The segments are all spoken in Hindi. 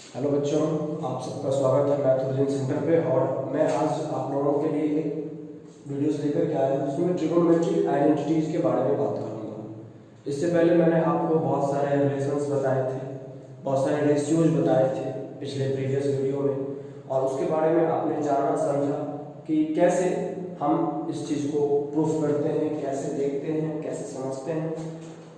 हेलो बच्चों, आप सबका स्वागत है मैथोलॉजी सेंटर पे। और मैं आज आप लोगों के लिए एक वीडियोस लेकर के आया हूँ जिसमें ट्रिगोनोमेट्रिक आइडेंटिटीज के बारे में बात करूँगा। इससे पहले मैंने आपको बहुत सारे रिलेशंस बताए थे, बहुत सारे रेशियोज बताए थे पिछले प्रीवियस वीडियो में, और उसके बारे में आपने जाना समझा कि कैसे हम इस चीज़ को प्रूफ करते हैं, कैसे देखते हैं, कैसे समझते हैं।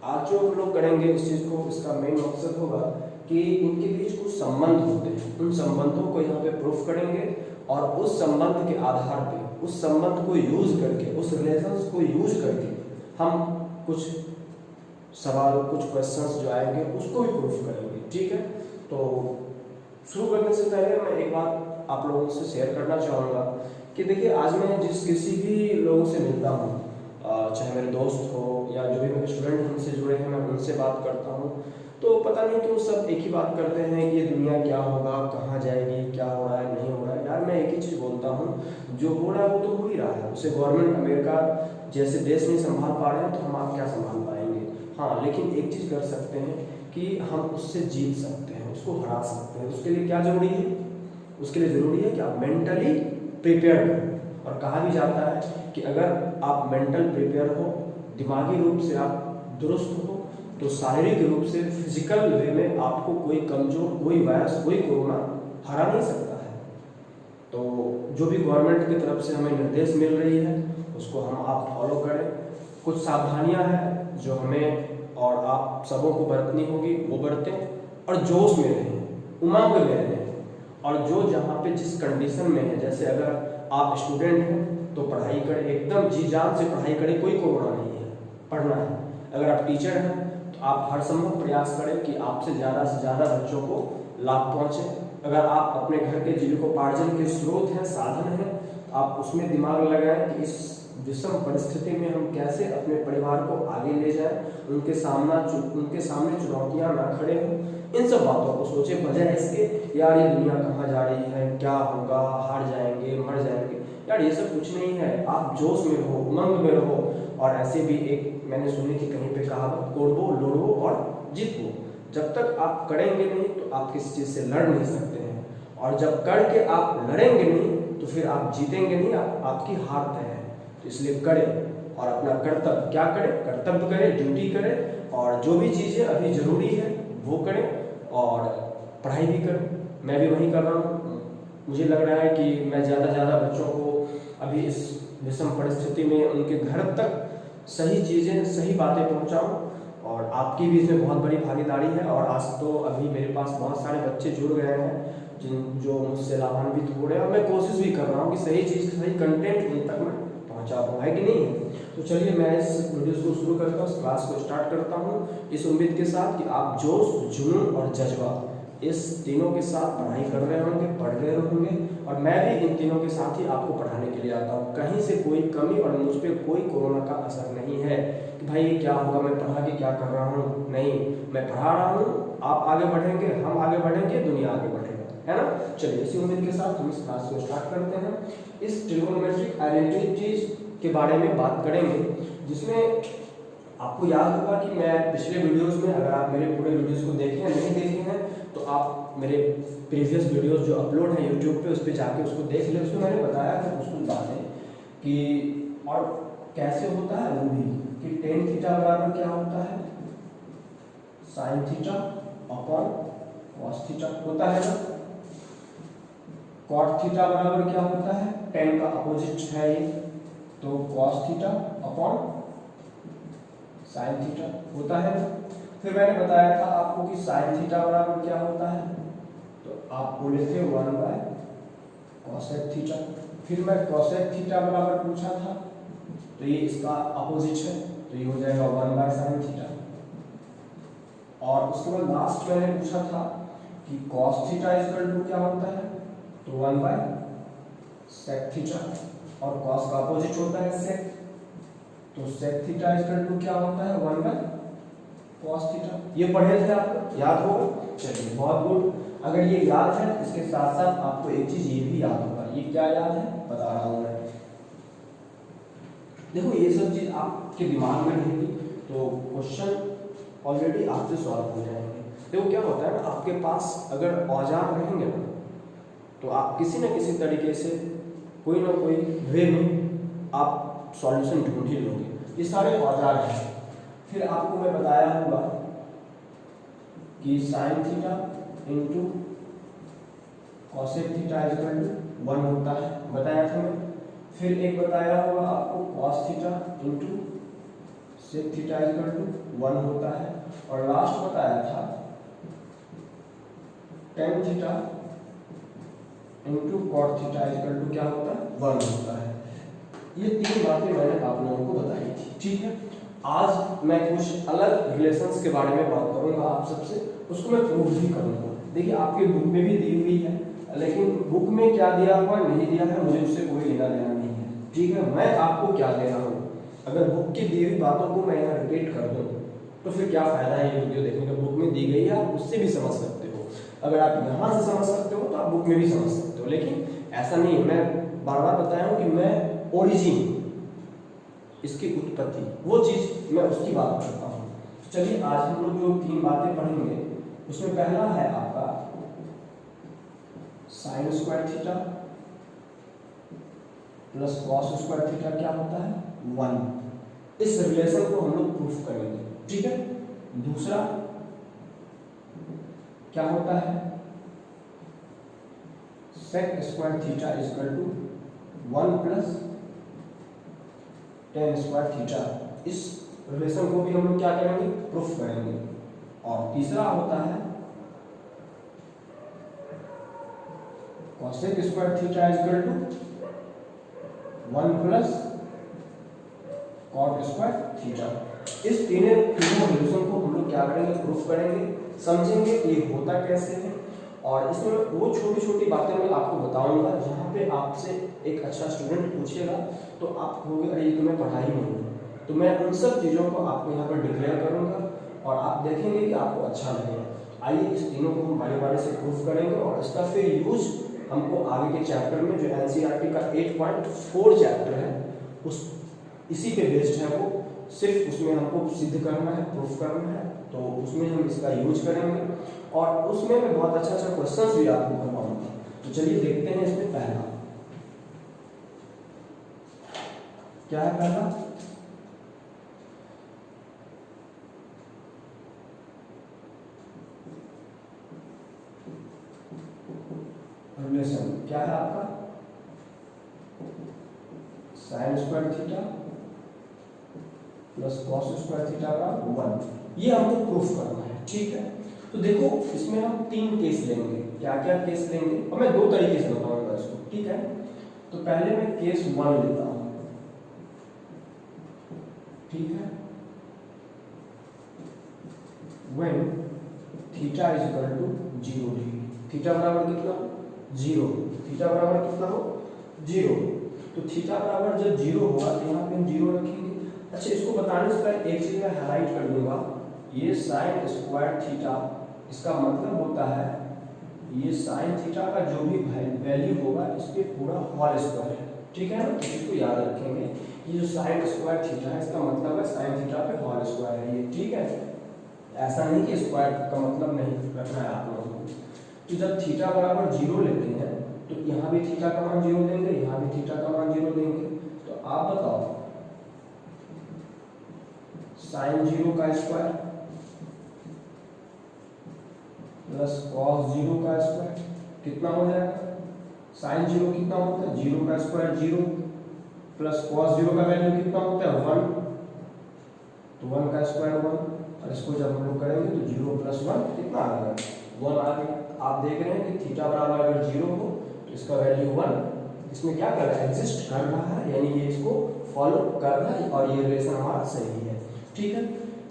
आज जो हम लोग करेंगे इस चीज़ को, इसका मेन मकसद होगा कि इनके बीच कुछ संबंध होते हैं, उन संबंधों को यहाँ पे प्रूफ करेंगे और उस संबंध के आधार पे, उस संबंध को यूज करके, उस रिलेशंस को यूज करके हम कुछ सवाल, कुछ क्वेश्चंस जो आएंगे उसको भी प्रूफ करेंगे। ठीक है, तो शुरू करने से पहले मैं एक बात आप लोगों से शेयर करना चाहूँगा कि देखिए, आज मैं जिस किसी भी लोगों से मिलता हूँ, चाहे मेरे दोस्त हो या जो भी मेरे स्टूडेंट हमसे जुड़े हैं, मैं उनसे बात करता हूँ, तो पता नहीं क्यों सब एक ही बात करते हैं कि ये दुनिया क्या होगा, कहाँ जाएगी, क्या हो रहा है, नहीं हो रहा है। यार मैं एक ही चीज़ बोलता हूँ, जो हो रहा है वो तो हो ही रहा है। उसे गवर्नमेंट अमेरिका जैसे देश नहीं संभाल पा रहे हैं तो हम आप क्या संभाल पाएंगे। हाँ, लेकिन एक चीज़ कर सकते हैं कि हम उससे जीत सकते हैं, उसको हरा सकते हैं। उसके लिए क्या जरूरी है? उसके लिए ज़रूरी है कि आप मेंटली प्रिपेयर्ड हो। और कहा भी जाता है कि अगर आप मेंटल प्रिपेयर हो, दिमागी रूप से आप दुरुस्त हो, तो शारीरिक रूप से, फिजिकल वे में आपको कोई कमजोर, कोई वायरस, कोई कोरोना हरा नहीं सकता है। तो जो भी गवर्नमेंट की तरफ से हमें निर्देश मिल रही है उसको हम आप फॉलो करें। कुछ सावधानियां हैं जो हमें और आप सबों को बरतनी होगी, वो बरतें और जोश में रहें, उमंग में रहें। और जो जहाँ पे जिस कंडीशन में है, जैसे अगर आप स्टूडेंट हैं तो पढ़ाई करें, एकदम जी जान से पढ़ाई करें, कोई कोरोना नहीं है, पढ़ना है। अगर आप टीचर हैं तो आप हर संभव प्रयास करें कि आपसे ज़्यादा बच्चों को लाभ पहुँचे। अगर आप अपने घर के जीविकोपार्जन के स्रोत हैं, साधन हैं, तो आप उसमें दिमाग लगाएं कि इस विषम परिस्थिति में हम कैसे अपने परिवार को आगे ले जाएं, उनके सामने चुनौतियां ना खड़े हों। इन सब बातों को सोचे, बजाय इसके यार ये दुनिया कहाँ जा रही है, क्या होगा, हार जाएंगे, मर जाएंगे। यार ये सब कुछ नहीं है। आप जोश में रहो, उमंग में रहो। और ऐसे भी एक मैंने सुनी थी कहीं पे कहावत, कोड़बो, लोड़बो और जीतबो। जब तक आप करेंगे नहीं तो आप किसी चीज़ से लड़ नहीं सकते हैं, और जब करके आप लड़ेंगे नहीं तो फिर आप जीतेंगे नहीं, आपकी हार तय है। तो इसलिए करें और अपना कर्तव्य, क्या करें, कर्तव्य करें, ड्यूटी करें, और जो भी चीज़ें अभी जरूरी है वो करें, और पढ़ाई भी करें। मैं भी वही कर रहा हूँ। मुझे लग रहा है कि मैं ज़्यादा बच्चों को अभी इस विषम परिस्थिति में उनके घर तक सही चीज़ें, सही बातें पहुँचाऊँ। और आपकी भी इसमें बहुत बड़ी भागीदारी है। और आज तो अभी मेरे पास बहुत सारे बच्चे जुड़ गए हैं जो मुझसे लाभान्वित हो रहे हैं, और मैं कोशिश भी कर रहा हूँ कि सही चीज़, सही कंटेंट उन तक मैं पहुँचा पाऊँ, है कि नहीं। तो चलिए मैं इस वीडियो को शुरू करता हूँ, क्लास को स्टार्ट करता हूँ, इस उम्मीद के साथ कि आप जोश, जुनून और जज्बा, इस तीनों के साथ पढ़ाई कर रहे होंगे, पढ़ रहे होंगे। और मैं भी इन तीनों के साथ ही आपको पढ़ाने के लिए आता हूँ। कहीं से कोई कमी और मुझ पर कोई कोरोना का असर नहीं है कि भाई ये क्या होगा, मैं पढ़ा के क्या कर रहा हूँ। नहीं, मैं पढ़ा रहा हूँ, आप आगे बढ़ेंगे, हम आगे बढ़ेंगे, दुनिया आगे बढ़ेगा, है ना। चलिए इसी उम्मीद के साथ हम इस क्लास को स्टार्ट करते हैं। इस ट्रिगोनोमेट्रिक आइडेंटिटीज के बारे में बात करेंगे, जिसमें आपको याद होगा कि मैं पिछले वीडियोस में, अगर आप मेरे पूरे वीडियोस को देखे हैं, नहीं देखे हैं, तो आप मेरे प्रीवियस वीडियोस जो अपलोड हैं यूट्यूब पे, उस पर जाके उसको देख लें। उसमें मैंने बताया था कुछ बातें कि और कैसे होता है वो भी, कि टेन थीटा बराबर क्या होता है, sine theta upon cos theta होता है ना। कॉट थीटा बराबर क्या होता है, टेन का अपोजिट है ये, तो cos theta upon sine theta होता है। फिर मैंने बताया था आपको कि साइन थीटा बराबर क्या होता है, तो आप बोले थे 1 बाय कॉसेक थीटा। फिर मैं कॉसेक थीटा बराबर पूछा था, तो ये इसका अपोजिट है, तो ये हो जाएगा 1 बाय साइन थीटा। और उसके बाद लास्ट मैंने पूछा था कि कॉस थीटा इक्वल टू क्या होता है, तो 1 बाय सेक थीटा, और कॉस का अपोजिट होता है सेक, तो सेक थीटा इक्वल टू क्या होता है, 1 बाय कॉस थीटा। ये पढ़े थे आप, याद होगा। चलिए बहुत गुड। अगर ये याद है, इसके साथ साथ आपको एक चीज ये भी याद होगा। ये क्या याद है, बता रहा हूं मैं। देखो ये सब चीज आपके दिमाग में रहेगी तो क्वेश्चन ऑलरेडी आपसे सॉल्व हो जाएंगे। देखो क्या होता है ना, आपके पास अगर औजार रहेंगे ना तो आप किसी न किसी तरीके से कोई ना कोई वे में आप सॉल्यूशन ढूंढ ही लोगे। ये सारे औजार हैं। फिर आपको मैं बताया होगा कि sine theta into cosec theta equal to 1 होता है, बताया था मैं। फिर एक बताया होगा आपको cos theta into sec theta equal to 1 होता है, और लास्ट बताया था tan theta into cot theta equal to क्या होता है, 1 होता है। ये तीन बातें मैंने आप लोगों को बताई थी, ठीक है। आज मैं कुछ अलग रिलेशंस के बारे में बात करूंगा आप सबसे, उसको मैं प्रूव भी करूंगा। देखिए आपके बुक में भी दी हुई है, लेकिन बुक में क्या दिया हुआ नहीं दिया है मुझे उससे कोई लेना देना नहीं है, ठीक है। मैं आपको क्या दे रहा हूँ, अगर बुक की दी हुई बातों को मैं यहाँ रिपीट कर दूँ तो फिर क्या फायदा है ये वीडियो देखने का। बुक में दी गई है, आप उससे भी समझ सकते हो। अगर आप यहाँ से समझ सकते हो तो आप बुक में भी समझ सकते हो, लेकिन ऐसा नहीं है। मैं बार बार बताया हूँ कि मैं ओरिजिन, इसकी उत्पत्ति, वो चीज मैं उसकी बात करता हूँ। चलिए आज हम लोग जो तीन बातें पढ़ेंगे उसमें पहला है आपका sign square theta plus cos square theta क्या होता है, 1। इस रिलेशन को हम लोग प्रूफ करेंगे, ठीक है। दूसरा क्या होता है, sec square theta equal to 1 plus tan square theta. इस रिलेशन को भी हम लोग क्या करेंगे, प्रूफ करेंगे। और तीसरा होता है cosec square theta equal to 1 plus cot square theta. इस तीनों रिलेशन को हम लोग क्या करेंगे, प्रूफ करेंगे, समझेंगे कि ये होता कैसे है। और इसमें वो छोटी छोटी बातें मैं आपको बताऊंगा जहाँ पे आपसे एक अच्छा स्टूडेंट पूछेगा तो आप कहोगे अरे ये तो मैं पढ़ा ही नहीं, तो मैं उन सब चीज़ों को आपको यहाँ पर डिक्लेयर करूँगा और आप देखेंगे कि आपको अच्छा लगेगा। आइए इस तीनों को हम बारी बारी से प्रूफ करेंगे और इसका फिर यूज हमको आगे के चैप्टर में जो एनसीईआरटी का 8.4 चैप्टर है उस इसी पे बेस्ड है, वो सिर्फ उसमें हमको सिद्ध करना है, प्रूफ करना है, तो उसमें हम इसका यूज करेंगे और उसमें मैं बहुत अच्छा अच्छा क्वेश्चंस भी आपको करवाऊंगा। तो चलिए देखते हैं इसमें पहला क्या है। पहला रिलेशन क्या है आपका, sign square theta plus cos square theta का 1, ये हमको प्रूफ करना है, ठीक है। तो देखो इसमें हम तीन केस लेंगे, क्या क्या केस लेंगे और मैं दो तरीके से बताऊंगा इसको, ठीक है। तो पहले मैं केस 1 लेता हूं, ठीक है। When theta is equal to 0 degree, theta बराबर कितना, 0, थीटा बराबर कितना हो, 0। तो थीटा बराबर जब 0 होगा तो यहाँ पे हम 0 रखेंगे। अच्छा इसको बताने से पहले एक चीज मैं हाईलाइट कर दूंगा, ये साइन स्क्वायर थीटा इसका मतलब होता है ये साइन थीटा का जो भी वैल्यू होगा इस पे पूरा होल स्क्वायर है, ठीक है ना। तो इसको याद रखेंगे, ये जो साइन स्क्वायर थीटा है इसका मतलब है साइन थीटा पे होल स्क्वायर है ये, ठीक है। ऐसा नहीं कि स्क्वायर का मतलब नहीं रखना है आप लोगों को। तो जब थीटा बराबर 0 लेते हैं तो यहाँ भी थीटा का मान 0 देंगे, यहाँ भी थीटा का मान 0 देंगे। तो आप बताओ साइन 0 का स्क्वायर प्लस कॉस 0 का स्क्वायर कितना हो जाएगा, साइन 0 कितना होता है, 0 का स्क्वायर 0 प्लस कॉस 0 का वैल्यू कितना होता है 1, तो 1 का स्क्वायर 1, और इसको जब हम लोग करेंगे तो 0 प्लस 1 कितना आ गया, 1 आ गया। आप देख रहे हैं कि थीटा बराबर अगर 0 हो तो इसका वैल्यू 1, इसमें क्या कर रहा है, एग्जिस्ट कर रहा है, यानी ये इसको फॉलो कर रहा है और ये रिलेशन हमारा सही है, ठीक है।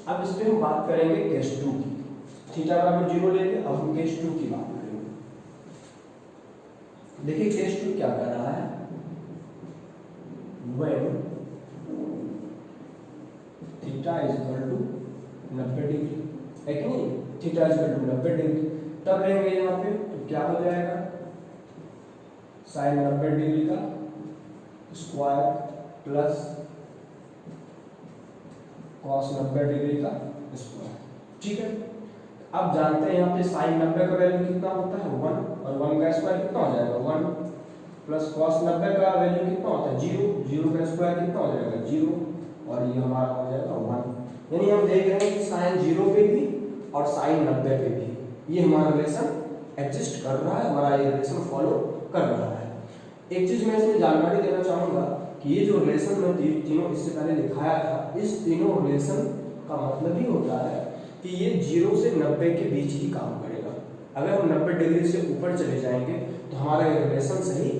अब इस पे हम बात करेंगे केस 2 की, थीटा बराबर 0 लेंगे, अब हम केस 2 की बात करेंगे। देखिए केस 2 क्या कर रहा है, when theta is equal to 90 degree, है कि नहीं, theta is equal to 90 degree, तब लेंगे यहाँ पे तो क्या हो जाएगा, साइन 90 डिग्री का स्क्वायर प्लस कॉस 90 डिग्री का स्क्वायर, ठीक है। अब जानते हैं यहाँ पे साइन 90 का वैल्यू कितना होता है 1, और 1 का स्क्वायर कितना हो जाएगा 1, प्लस कॉस 90 का वैल्यू कितना होता है 0, 0 का स्क्वायर कितना हो जाएगा 0, और ये हमारा हो जाएगा 1। यानी हम देख रहे हैं कि साइन 0 पे भी और साइन 90 पे भी ये हमारा रिलेशन एग्जिस्ट कर रहा है, हमारा ये रिलेशन फॉलो कर रहा है। एक चीज मैं इसमें जानकारी देना चाहूंगा कि ये जो रिलेशन मैं तीनों इससे पहले दिखाया था, इस तीनों रिलेशन का मतलब ही होता है कि ये 0 से 90 के बीच ही काम करेगा। अगर हम 90 डिग्री से ऊपर चले जाएंगे तो हमारा ये रिलेशन सही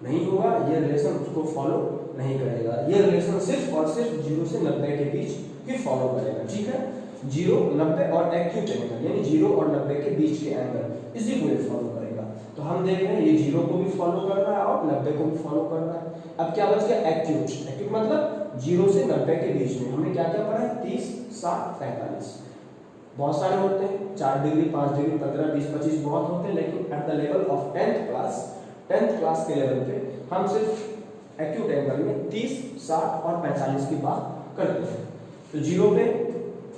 नहीं होगा, ये रिलेशन उसको फॉलो नहीं करेगा। ये रिलेशन सिर्फ और सिर्फ 0 से 90 के बीच ही फॉलो करेगा, ठीक है। 0, 90 और एक्यूट एंगल, यानी 0 और 90 के बीच के एंगल, इसी को ये फॉलो करेगा। तो हम देख रहे हैं ये 0 को भी फॉलो कर रहा है और 90 को भी फॉलो कर रहा है। अब क्या बच गया एक्यूट, एक्यूट मतलब 0 से 90 के बीच में हमने क्या क्या पढ़ा है 30, 60, 45। बहुत सारे होते हैं 4 डिग्री, 5 डिग्री, 15, 20, 25 बहुत होते हैं, लेकिन at the level of 10th class के लेवल पे हम सिर्फ एक्यूट एंगल में 30, 60 और 45 की बात करते हैं। तो 0 पे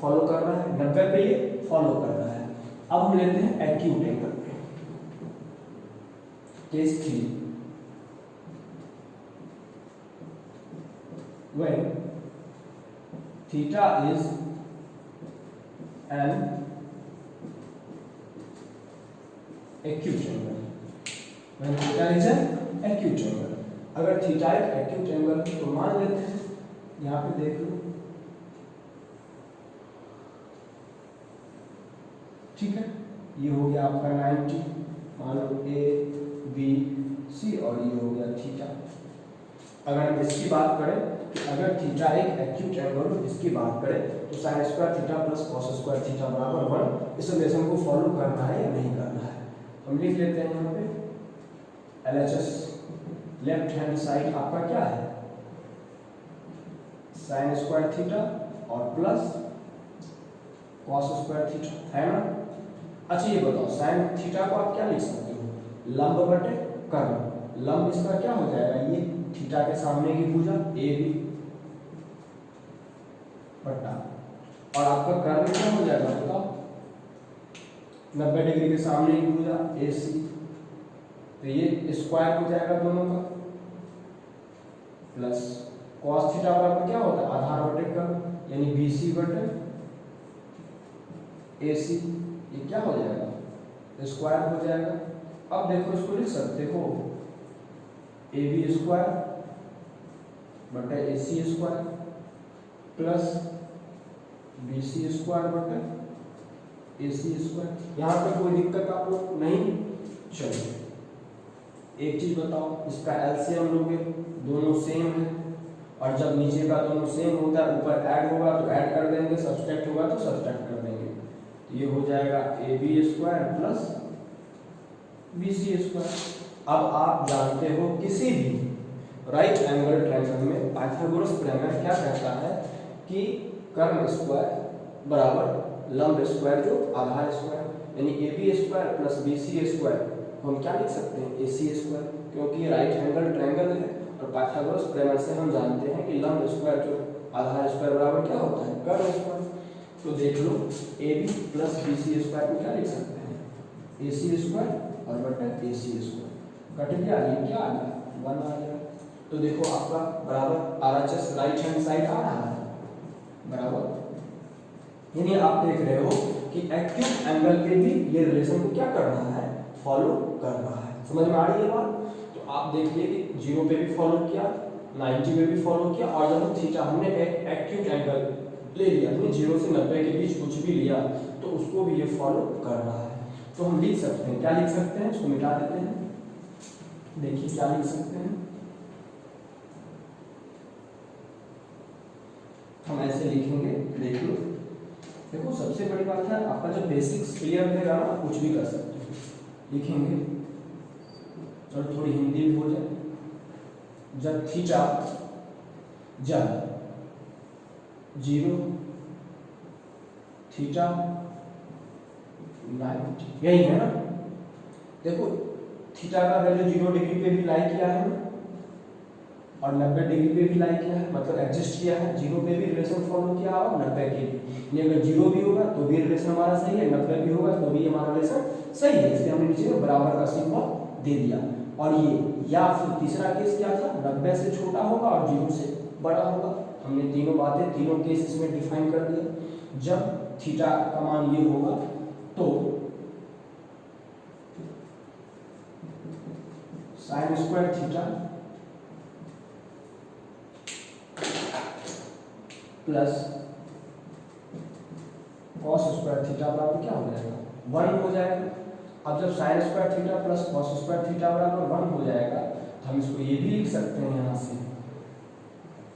फॉलो कर रहा है, 90 पे ये फॉलो कर रहा है। अब हम लेते हैं एक्यूट एंगल पे, case 3, when theta is an acute angle, when theta is an acute angle, अगर थीटा एक एक्यूट एंगल तो मान लेते हैं, यहाँ पे देख लो, ठीक है। ये हो गया आपका 90, मान लो ए बी सी, और ये हो गया थीटा। अगर हम इसकी बात करें कि अगर थीटा एक एक्यूट एंगल हो, इसकी बात करें तो sign square theta plus cos square theta बराबर 1, इस रिलेशन को फॉलो करना है या नहीं करना है। हम लिख लेते हैं यहाँ पे LHS, लेफ्ट हैंड साइड आपका क्या है साइन स्क्वायर थीटा और प्लस कॉस स्क्वायर थीटा, है ना। अच्छा ये बताओ साइन थीटा को आप क्या लिख सकते हो लंब बटे कर्ण। लंब इसका क्या हो जाएगा, ये थीटा के सामने की भुजा ए बी बटा, और आपका कर्ण क्या हो जाएगा बताओ 90 डिग्री के सामने की भुजा ए सी, तो ये स्क्वायर हो जाएगा दोनों का, प्लस कॉस थीटा बराबर क्या होता है आधार बटे कर्ण, यानी बी सी बटे ए सी, ये क्या हो जाएगा स्क्वायर हो जाएगा। अब देखो इसको लिख सकते हो ए बी स्क्वायर बटे A C square plus B C square बटे ए सी स्क्वायर। यहाँ पे कोई दिक्कत आपको नहीं। चलिए एक चीज बताओ, इसका एलसीएम लोगे, दोनों सेम है, और जब नीचे का दोनों सेम होता है ऊपर ऐड होगा तो ऐड कर देंगे, सब्सट्रैक्ट होगा तो सब्सट्रैक्ट कर देंगे। तो ये हो जाएगा A B square plus B C square. अब आप जानते हो किसी भी राइट एंगल ट्रायंगल में पाइथागोरस प्रमेय क्या कहता है कि कर्ण स्क्वायर बराबर लंब स्क्वायर जो आधार स्क्वायर, यानी A B square plus B C square हम क्या लिख सकते हैं ए सी स्क्वायर, क्योंकि ये राइट एंगल ट्रायंगल है और पाइथागोरस प्रमेय से हम जानते हैं कि लंब स्क्वायर जो आधार स्क्वायर बराबर क्या होता है कर्ण स्क्वायर। तो देख लो A B plus B C square को क्या लिख सकते हैं ए सी स्क्वायर और बटा ए सी स्क्वायर, कट गया, ये क्या आ गया 1 आ गया। तो देखो आपका बराबर आरएचएस राइट हैंड साइड आ रहा है बराबर, यानी आप देख रहे हो कि एक्यूट एंगल पे भी ये रिलेशन को क्या कर रहा है फॉलो कर रहा है। समझ में आ रही है बात। तो आप देखिए कि 0 पे भी फॉलो किया, 90 पे भी फॉलो किया, और जब हम थीटा हमने एक एक्यूट एंगल ले लिया, हमने 0 से 90 के बीच कुछ भी लिया तो उसको भी ये फॉलो कर रहा है। तो हम लिख सकते हैं, क्या लिख सकते हैं, इसको मिटा देते हैं। देखिए क्या लिख सकते हैं, हम ऐसे लिखेंगे, देख लो। देखो सबसे बड़ी बात है आपका जब बेसिक्स क्लियर रहेगा ना आप कुछ भी कर सकते हो। लिखेंगे, चलो थोड़ी हिंदी भी हो जाए। जब थीटा जब 0 थीटा 90, यही है ना। देखो थीटा का वैल्यू 0 डिग्री पे भी लाई किया है ना, और 90 डिग्री पे भी लाई किया है, मतलब एडजस्ट किया है। 0 पे भी रिलेशन फॉलो किया और 90 के भी, अगर 0 भी होगा तो भी रिलेशन हमारा सही है, 90 भी होगा तो भी हमारा रिलेशन सही है, इसलिए हमने नीचे में बराबर का सिंबल दे दिया। और ये या फिर तीसरा केस क्या था, 90 से छोटा होगा और 0 से बड़ा होगा। हमने तीनों बातें, तीनों केस इसमें डिफाइन कर दिए। जब थीटा का मान ये होगा तो sign square theta plus cos square theta बराबर क्या हो जाएगा, 1 हो जाएगा। अब जब sign square theta plus cos square theta बराबर 1 हो जाएगा तो हम इसको ये भी लिख सकते हैं यहाँ से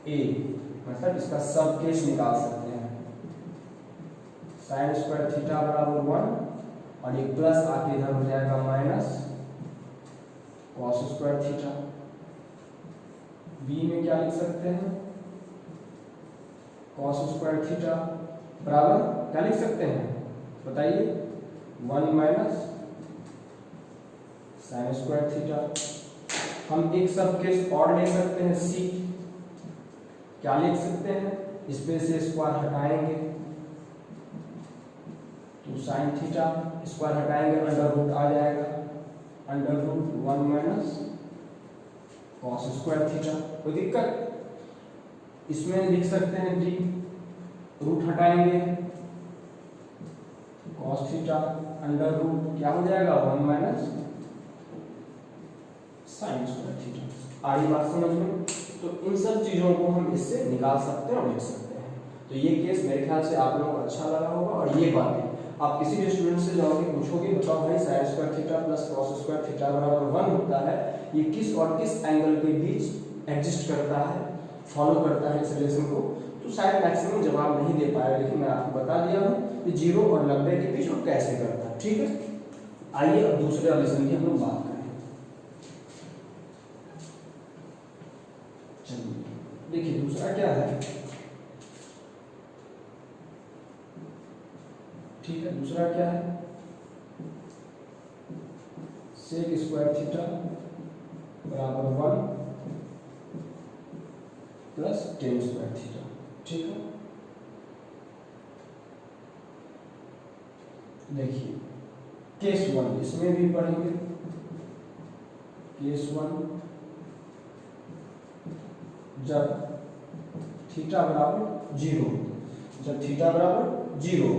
a, मतलब इसका सब केस निकाल सकते हैं। साइन स्क्वायर थीटा बराबर 1 और एक प्लस आके इधर हो जाएगा minus cos square theta. b में क्या लिख सकते हैं, कॉस स्क्वायर थीटा बराबर क्या लिख सकते हैं बताइए, 1 माइनस साइन स्क्वायर थीटा। हम एक सब केस और ले सकते हैं c, क्या लिख सकते हैं, इसमें से स्क्वायर हटाएंगे तो साइन थीटा, स्क्वायर हटाएंगे अंडर रूट आ जाएगा, under root 1 minus cos square theta. कोई दिक्कत, इसमें लिख सकते हैं d, रूट हटाएंगे कॉस थीटा अंडर रूट क्या हो जाएगा 1 माइनस साइन स्क्वायर थीटा। आ रही बात समझ में? तो इन सब चीजों को हम इससे निकाल सकते हैं और लिख सकते हैं। तो ये केस मेरे ख्याल से आप लोगों को अच्छा लगा होगा। और ये बातें आप किसी भी स्टूडेंट से जाओगे पूछोगे, बताओ भाई sign square theta plus cos square theta बराबर 1 होता है, ये किस और किस एंगल के बीच एडजस्ट करता है, फॉलो करता है इस रिलेशन को, तो शायद मैक्सिमम जवाब नहीं दे पाएगा, लेकिन मैं आपको बता दिया हूँ कि 0 और 90 के बीच वो कैसे करता है। ठीक है, आइए अब दूसरे रिलेशन की हम लोग बात करें। चलिए देखिए दूसरा क्या है, ठीक है, दूसरा क्या है, सेक स्क्वायर थीटा बराबर 1 प्लस टेन स्क्वायर थीटा। ठीक है, देखिए केस 1 इसमें भी पढ़ेंगे। केस 1 जब थीटा बराबर 0, जब थीटा बराबर 0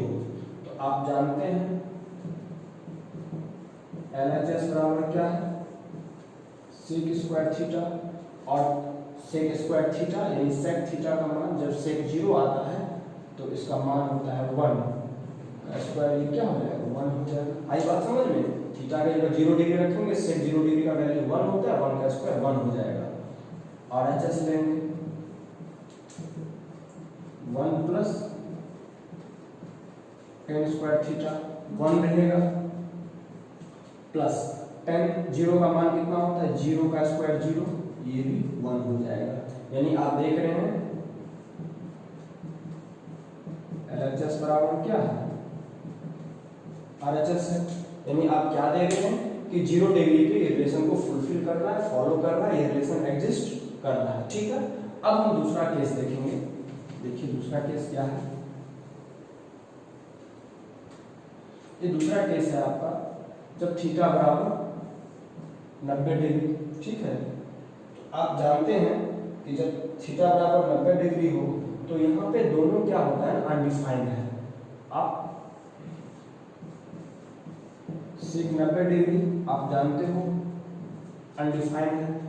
तो आप जानते हैं LHS बराबर क्या है, सेक स्क्वायर थीटा, और सेक स्क्वायर थीटा यानी सेक थीटा का मान जब सेक 0 आता है तो इसका मान होता है 1 का स्क्वायर, ये क्या हो जाएगा 1 हो जाएगा। आई बात समझ में? थीटा का जब 0 डिग्री रखेंगे सेक 0 डिग्री का वैल्यू 1 होता है, 1 का स्क्वायर 1 हो जाएगा। और HH लेंगे 1 प्लस टेन स्क्वायर थीटा 1 रहेगा, प्लस टेन 0 का मान कितना होता है, 0 का स्क्वायर 0, ये भी 1 हो जाएगा। यानी आप देख रहे हैं LHS बराबर क्या है, RHS है। यानी आप क्या देख रहे हैं कि 0 डिग्री पे रिलेशन को फुलफिल कर रहा है, फॉलो कर रहा है, ये रिलेशन एग्जिस्ट कर रहा है। ठीक है, अब हम दूसरा केस देखेंगे। देखिए दूसरा केस क्या है, ये दूसरा केस है आपका जब थीटा बराबर 90 डिग्री। ठीक है, तो आप जानते हैं कि जब थीटा बराबर 90 डिग्री हो तो यहाँ पे दोनों क्या होता है, अनडिफाइंड है। आप सेक 90 डिग्री आप जानते हो अनडिफाइंड है,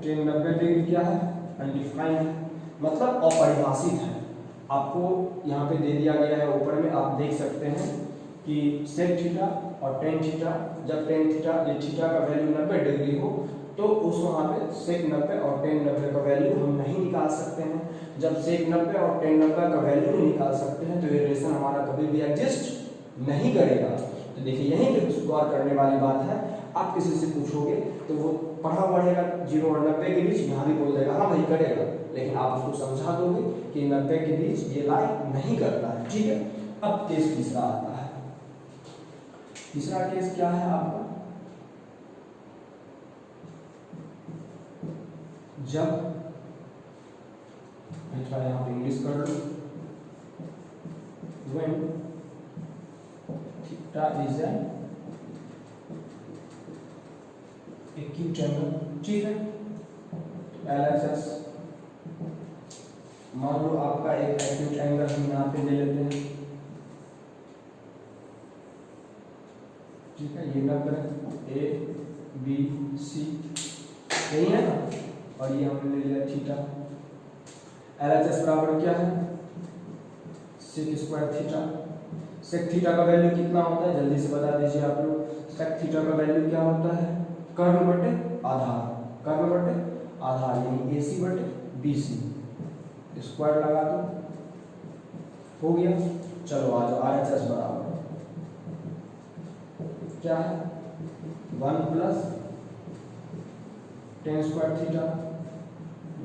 टेन 90 डिग्री क्या है, अनडिफाइंड है, मतलब अपरिभाषित है। आपको यहाँ पे दे दिया गया है ऊपर में, आप देख सकते हैं कि सेक थीटा और टेन थीटा, जब टेन थीटा ये थीटा का वैल्यू 90 डिग्री हो तो उस वहाँ पे सेक 90 और टेन 90 का वैल्यू हम नहीं निकाल सकते हैं। जब सेक 90 और टेन 90 का वैल्यू नहीं निकाल सकते हैं तो ये रिलेशन हमारा कभी भी एग्जिस्ट नहीं करेगा। तो देखिए यहीं पे गौर करने वाली बात है। आप किसी से पूछोगे तो वो पढ़ा पढ़ेगा 0 और 90 के बीच, यहाँ भी बोल देगा हाँ भाई करेगा, लेकिन आप उसको समझा दोगे कि 90 के बीच ये लाई नहीं करता है। ठीक है, अब केस तीसरा आता है। तीसरा केस क्या है आपका, जब मैं थोड़ा यहाँ पे इंग्लिश कर लूँ, when theta is an acute angle, ठीक है। LHS मान लो आपका एक एक्यूट एंगल हम यहाँ पे ले लेते हैं, ठीक है। ये नंबर है ए बी सी, यही है ना, और ये हमने ले लिया थीटा। LHS बराबर क्या है, sec square theta. Sec theta का वैल्यू कितना होता है जल्दी से बता दीजिए आप लोग। सेक थीटा का वैल्यू क्या होता है, कर्ण बटे आधार, कर्ण बटे आधार यानी AC बटे BC, स्क्वायर लगा दो, हो गया। चलो आ जाओ, RHS बराबर क्या है, 1 plus tan square theta,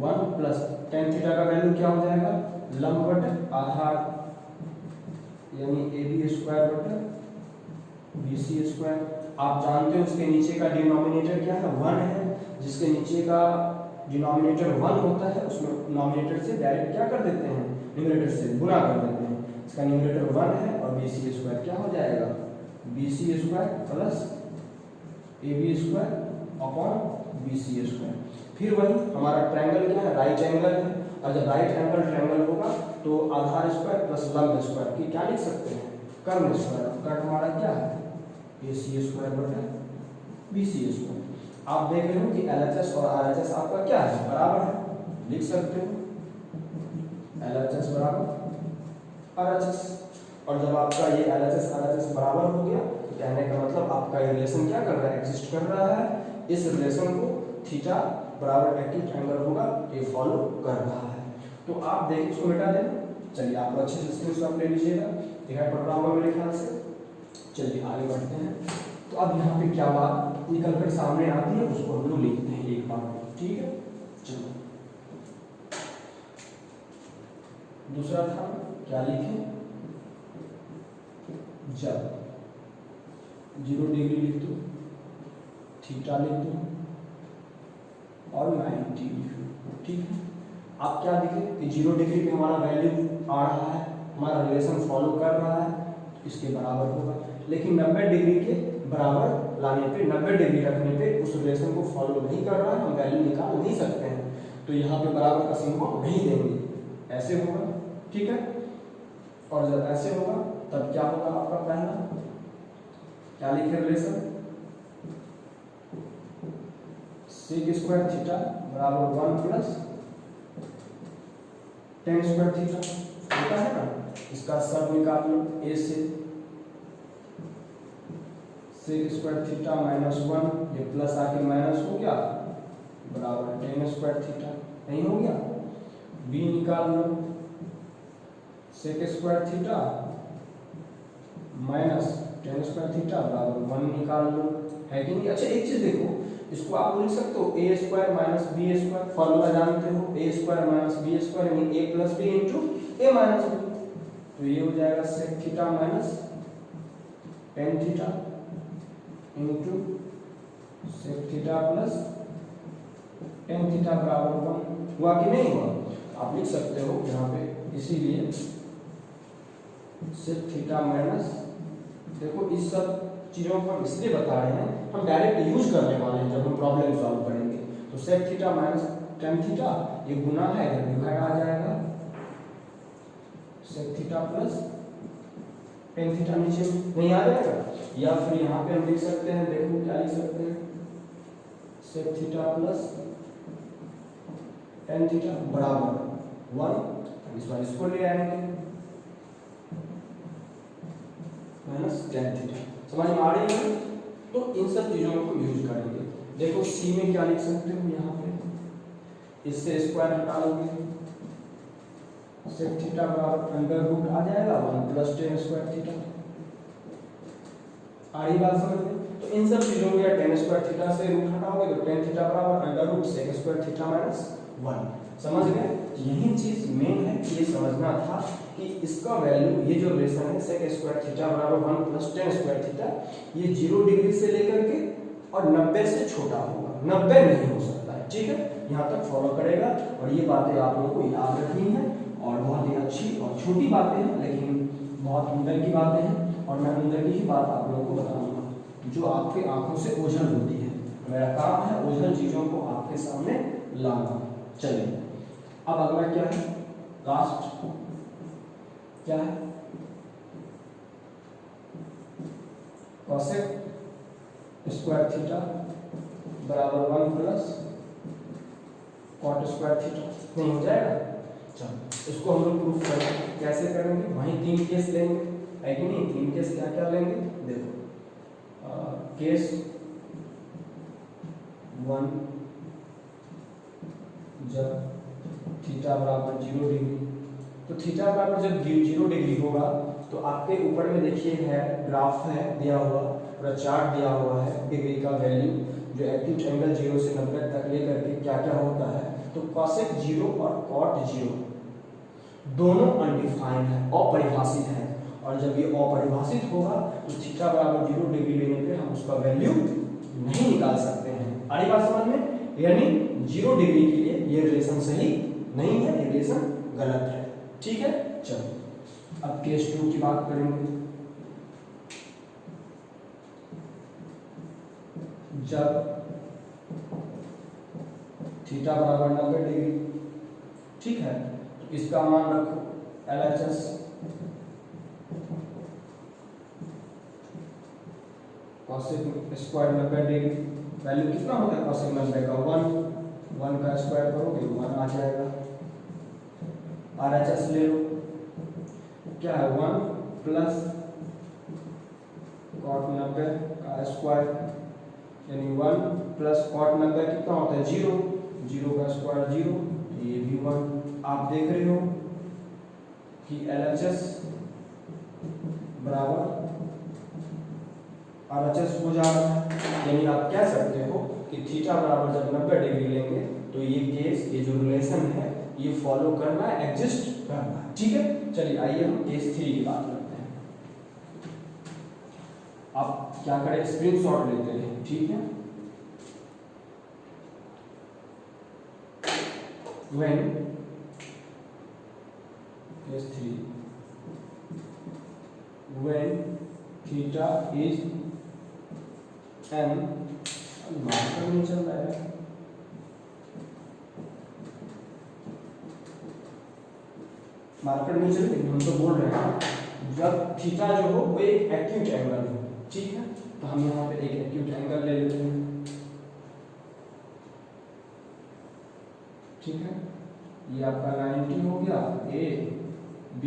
1 plus tan theta का वैल्यू क्या हो जाएगा, लंब बटे आधार यानी AB स्क्वायर बटे BC स्क्वायर। आप जानते हो उसके नीचे का डिनोमिनेटर क्या है, 1 है। जिसके नीचे का डिनोमिनेटर 1 होता है उसमें डिनोमिनेटर से डायरेक्ट क्या कर देते हैं, न्यूमरेटर से गुणा कर देते हैं। इसका न्यूमरेटर 1 है और BC स्क्वायर क्या हो जाएगा, BC square plus AB square upon BC square. फिर वही हमारा ट्रायंगल क्या है, राइट एंगल है, और जब राइट एंगल ट्रायंगल होगा तो आधार स्क्वायर प्लस लंब स्क्वायर की क्या लिख सकते हैं, कर्ण स्क्वायर। कर्ण हमारा क्या है, AC स्क्वायर बटे BC स्क्वायर। आप देख रहे हो कि LHS और RHS आपका क्या है, बराबर है, लिख सकते हो LHS बराबर RHS। और जब आपका ये LHS RHS बराबर हो गया तो कहने का मतलब आपका ये रिलेशन क्या कर रहा है, एग्जिस्ट कर रहा है। इस रिलेशन को थीटा बराबर एक्यूट एंगल होगा ये फॉलो कर रहा है। तो आप देखिए इसको मिटा दें। चलिए आप अच्छे से स्क्रीनशॉट ले लीजिएगा, दिखाई पड़ रहा होगा मेरे ख्याल से। चलिए आगे बढ़ते हैं। तो अब यहाँ पे क्या बात निकल कर सामने आती है उसको हम लोग लिखते हैं एक बार, ठीक है। चलो दूसरा था क्या लिखें, जब 0 डिग्री लिख दो, थीटा लिख दो और 90 लिख दो, ठीक है। आप क्या देखें कि 0 डिग्री पे हमारा वैल्यू आ रहा है, हमारा रिलेशन फॉलो कर रहा है, इसके बराबर होगा। लेकिन 90 डिग्री के बराबर लाने पे, 90 डिग्री रखने पे उस रिलेशन को फॉलो नहीं कर रहा है, हम वैल्यू निकाल नहीं सकते हैं। तो यहाँ पे बराबर का सिंबल नहीं देंगे, ऐसे होगा, ठीक है। और जब ऐसे होगा तब क्या होगा, आपका पहला क्या लिखे रिलेशन, सेक स्क्वायर थीटा बराबर 1 प्लस टेन स्क्वायर थीटा होता है ना। इसका सब निकाल लो, A से सेक स्क्वायर थीटा माइनस 1, ये प्लस आके माइनस हो गया, बराबर टेन स्क्वायर थीटा, नहीं हो गया। B निकाल लो, sec square theta minus tan square theta बराबर 1 निकाल लो, है कि नहीं। अच्छा एक चीज देखो, इसको आप लिख सकते हो A square minus B square, formula जानते हो, A square minus B square यानी A plus B into A minus B। तो ये हो जाएगा sec theta minus tan theta into sec theta plus tan theta बराबर 1। हुआ कि नहीं हुआ, आप लिख सकते हो यहाँ पे। इसीलिए सेक थीटा माइनस, देखो इस सब चीजों को हम इसलिए बता रहे हैं, हम डायरेक्ट यूज करने वाले हैं जब हम प्रॉब्लम सॉल्व करेंगे। तो sec theta minus tan theta ये गुना है, इधर डिवाइड आ जाएगा, sec theta plus tan theta नीचे नहीं आ जाएगा। या फिर यहाँ पे हम लिख सकते हैं, देखो क्या लिख सकते हैं, sec theta plus tan theta बराबर 1, इस बार इसको ले आएंगे माइनस टेन थीटा। समझ में आ रही है। तो इन सब चीजों को हम यूज करेंगे। देखो सी में क्या लिख सकते हो, यहाँ पे इससे स्क्वायर हटा लोगे, सेक थीटा बराबर अंडर रूट आ जाएगा 1 प्लस टेन स्क्वायर थीटा। आ रही बात समझ में। तो इन सब चीजों को या टेन स्क्वायर थीटा से रूट हटाओगे तो टेन थीटा बराबर under root sec square theta minus 1। समझ गए। यही चीज मेन है कि ये समझना था कि इसका वैल्यू, ये जो रिलेशन है सेक स्क्वायर थीटा बराबर 1 प्लस टेन स्क्वायर थीटा, ये 0 डिग्री से लेकर के और 90 से छोटा होगा, 90 नहीं हो सकता है। ठीक है, यहाँ तक फॉलो करेगा और ये बातें आप लोगों को याद रखनी है और बहुत ही अच्छी और छोटी बातें हैं लेकिन बहुत अंदर की बातें हैं और मैं अंदर की ही बात आप लोगों को बताऊंगा जो आपके आंखों से ओझल होती है। मेरा काम है ओझल चीजों को आपके सामने लाना। चलिए अब अगला क्या है, लास्ट क्या है, कॉसेक स्क्वायर थीटा बराबर 1 प्लस कॉट स्क्वायर थीटा। नहीं हो जाएगा? चलो इसको हम लोग प्रूफ करेंगे। कैसे करेंगे? वहीं 3 केस लेंगे, है कि नहीं? 3 केस क्या क्या लेंगे देखो। केस 1 जब थीटा बराबर 0 डिग्री, तो थीटा बराबर जब 0 डिग्री होगा तो आपके ऊपर में देखिए है ग्राफ है दिया हुआ, पूरा चार्ट दिया हुआ है डिग्री का वैल्यू जो एक्यूट एंगल 0 से 90 तक लेकर के क्या क्या होता है। तो कॉसेक 0 और कॉट 0 दोनों अनडिफाइंड है, अपरिभाषित है, और जब ये अपरिभाषित होगा तो थीटा बराबर 0 डिग्री लेने पे हम उसका वैल्यू नहीं निकाल सकते हैं। आ रही बात समझ में? यानी 0 डिग्री के लिए ये रिलेशन सही नहीं है, ये रिलेशन गलत है। ठीक है, चलो अब केस 2 की बात करेंगे। जब थीटा बराबर 90 डिग्री, ठीक है, तो इसका मान रखो LHS cosec square 90 degree, value कितना होता है कॉसेक 90 का? 1 का स्क्वायर करोगे 1 आ जाएगा। RHS ले लो, क्या है 1 प्लस कॉट 90 का स्क्वायर, यानी 1 प्लस कॉट 90 कितना होता है? 0 का स्क्वायर 0, ये भी 1। आप देख रहे हो कि LHS बराबर RHS हो जा रहा है, यानी आप कह सकते हो कि थीटा बराबर जब 90 डिग्री लेंगे तो ये केस, ये जो रिलेशन है ये फॉलो करना है, एग्जिस्ट करना है। ठीक है, चलिए आइए हम केस 3 की बात करते हैं। आप क्या करें, स्क्रीनशॉट लेते हैं, ठीक है। When case 3 when theta is n, marker नहीं चल रहा है, मार्कर नहीं चल रही, हम तो बोल रहे हैं जब थीटा जो हो वो एक एक्यूट एंगल हो। ठीक है, तो हम यहाँ पे एक एक्यूट एंगल ले लेते हैं। ठीक है, ये आपका 90 हो गया, A B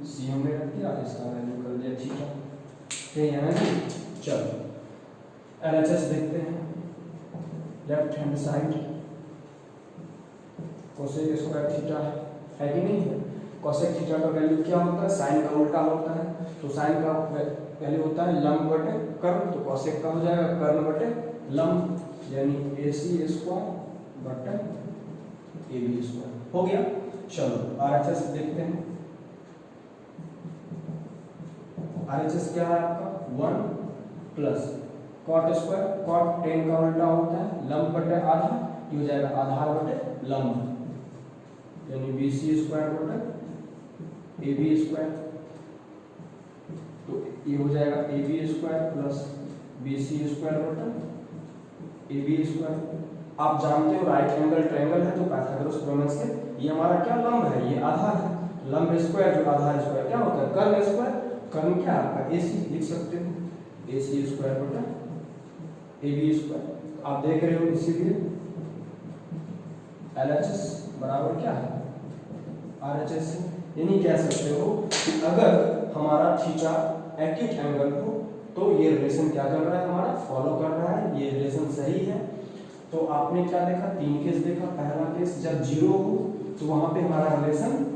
C हमने रख दिया, इसका वैल्यू कर दिया थीटा। ठीक है ना? चलो LHS देखते हैं, left hand side cosec square theta है कि नहीं है? कोसेक थीटा का वैल्यू क्या होता है? साइन का उल्टा होता है, तो साइन का वैल्यू होता है लंब बटे कर्ण, तो कोसेक का हो जाएगा कर्ण बटे लंब, यानी AC स्क्वायर बटे AB स्क्वायर हो गया। चलो RHS देखते हैं। RHS क्या है आपका? 1 plus cot square, cot tan का उल्टा होता है लंब बटे आधा, ये हो जाएगा आधार बटे लंब, यानी BC स्क्वायर बटे AB स्क्वायर, तो ये हो जाएगा AB square plus BC square बटे AB स्क्वायर। आप जानते हो राइट एंगल ट्रायंगल है तो पाइथागोरस प्रमेय से ये हमारा क्या लंब है, ये आधार है, लंब स्क्वायर जो आधार स्क्वायर क्या होता है? कर्ण स्क्वायर, कर्ण क्या आपका? AC लिख सकते हो, AC स्क्वायर बटा AB स्क्वायर। आप देख रहे हो इसीलिए LHS बराबर क्या है? RHS है, यानी कह सकते हो कि अगर हमारा थीटा एक्यूट एंगल हो तो ये रिलेशन क्या कर रहा है? हमारा फॉलो कर रहा है, ये रिलेशन सही है। तो आपने क्या देखा? 3 केस देखा। पहला केस जब 0 हो तो वहां पे हमारा रिलेशन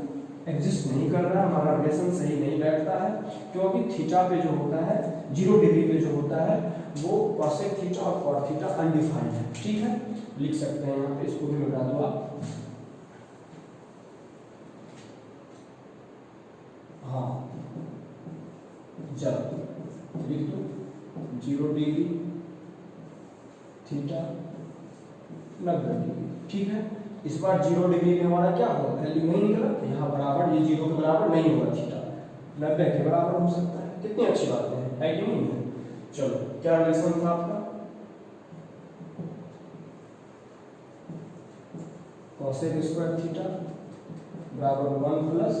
एग्जिस्ट नहीं कर रहा है, हमारा रिलेशन सही नहीं बैठता है, क्योंकि थीटा पे जो होता है 0 डिग्री पे जो होता है वो कॉसेक थीटा और कॉट थीटा अनडिफाइंड है। ठीक है, लिख सकते हैं यहाँ पे, इसको भी मिटा दो आप। हाँ, जब लिख दो 0 डिग्री थीटा 90 डिग्री। ठीक है, इस बार 0 डिग्री में हमारा क्या होगा, वैल्यू नहीं निकला, तो यहाँ बराबर ये 0 के बराबर नहीं होगा थीटा, 90 के बराबर हो सकता है। कितनी अच्छी बात है कि नहीं है। चलो क्या रिलेशन था आपका, cosec स्क्वायर थीटा बराबर 1 प्लस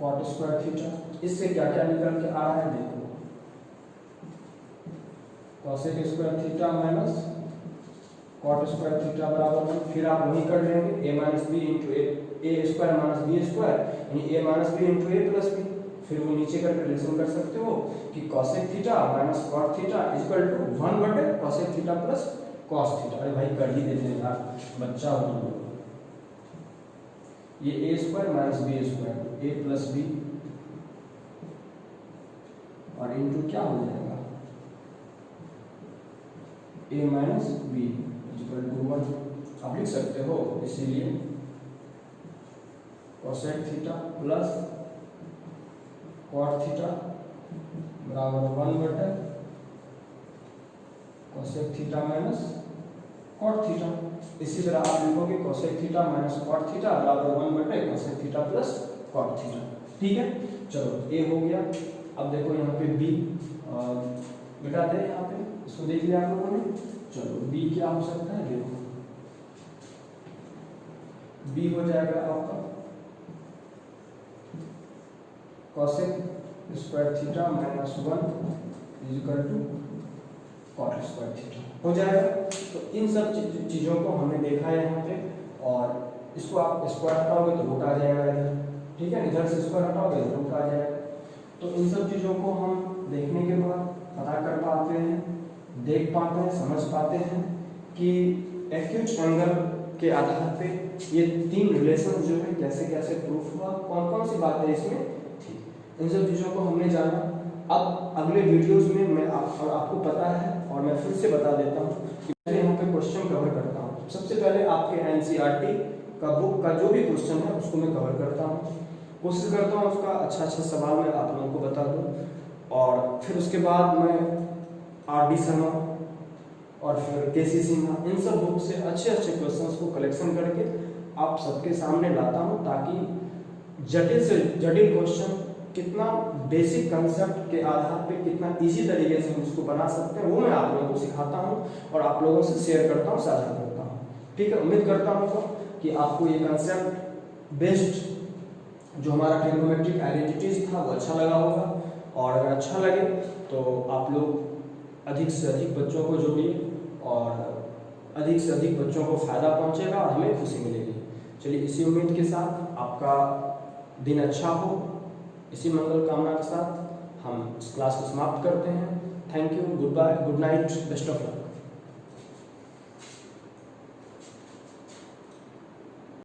कॉट स्क्वायर थीटा। इससे क्या क्या निकल के आ रहा है देखो, cosec square theta minus cot square theta बराबर 1। फिर आप वही कर लेंगे a minus B into A square minus B square, यानी a minus B into A plus B. फिर वो नीचे करके रिलेशन कर सकते हो कि cosec theta minus cot theta equal to 1 बटे cosec theta plus cos theta. अरे भाई कर ही देते हैं यार, बच्चा हो तुम लोग। ये A square minus B square, A plus B और इंटू क्या हो जाएगा, A minus B equal to 1 आप लिख सकते हो। इसीलिए cosec theta plus cot theta बराबर 1 बटे cosec theta minus cot theta. इसी तरह आप लिखोगे cosec theta minus cot theta बराबर 1 बटे cosec theta plus cot theta. ठीक है, चलो ए हो गया। अब देखो यहाँ पे बी मिटा दे, यहाँ पे इसको देख लिया आप लोगों ने। चलो बी क्या हो सकता है, देखो बी हो जाएगा आपका cosec square theta minus 1 equal to cot square theta हो जाएगा। तो इन सब चीज़ों को हमने देखा है यहाँ पे, और इसको आप स्क्वायर हटाओगे तो रूट आ जाएगा इधर। ठीक है, इधर से स्क्वायर हटाओगे तो रूट आ जाएगा। तो इन सब चीज़ों को हम देखने के बाद पता कर पाते हैं, देख पाते हैं, समझ पाते हैं कि एक्यूट एंगल के आधार पे ये 3 रिलेशन जो है कैसे कैसे प्रूफ हुआ, कौन कौन सी बातें इसमें थी, इन सब चीज़ों को हमने जाना। अब अगले वीडियोस में मैं आपको पता है और मैं फिर से बता देता हूँ कि मैं यहाँ पे क्वेश्चन कवर करता हूँ। सबसे पहले आपके एनसीईआरटी का बुक का जो भी क्वेश्चन है उसको मैं कवर करता हूँ, कोशिश करता हूँ उसका अच्छा सवाल मैं आप लोगों को बता दूँ। और फिर उसके बाद मैं आर.डी. शर्मा और फिर के.सी. सिन्हा इन सब बुक से अच्छे क्वेश्चंस को कलेक्शन करके आप सबके सामने लाता हूँ, ताकि जटिल से जटिल क्वेश्चन कितना बेसिक कंसेप्ट के आधार पे कितना इजी तरीके से हम उसको बना सकते हैं वो मैं आप लोगों को सिखाता हूँ और आप लोगों से शेयर करता हूँ, साझा करता हूँ। ठीक है, उम्मीद करता हूँ कि आपको ये कंसेप्ट बेस्ड जो हमारा ट्रिग्नोमेट्रिक आइडेंटिटीज था वो अच्छा लगा होगा। और अगर अच्छा लगे तो आप लोग अधिक से अधिक बच्चों को जोड़िए और अधिक से अधिक बच्चों को फायदा पहुँचेगा और हमें खुशी मिलेगी। चलिए इसी उम्मीद के साथ आपका दिन अच्छा हो, इसी मंगल कामना के साथ हम इस क्लास को समाप्त करते हैं। Thank you, good bye, good night, best of luck.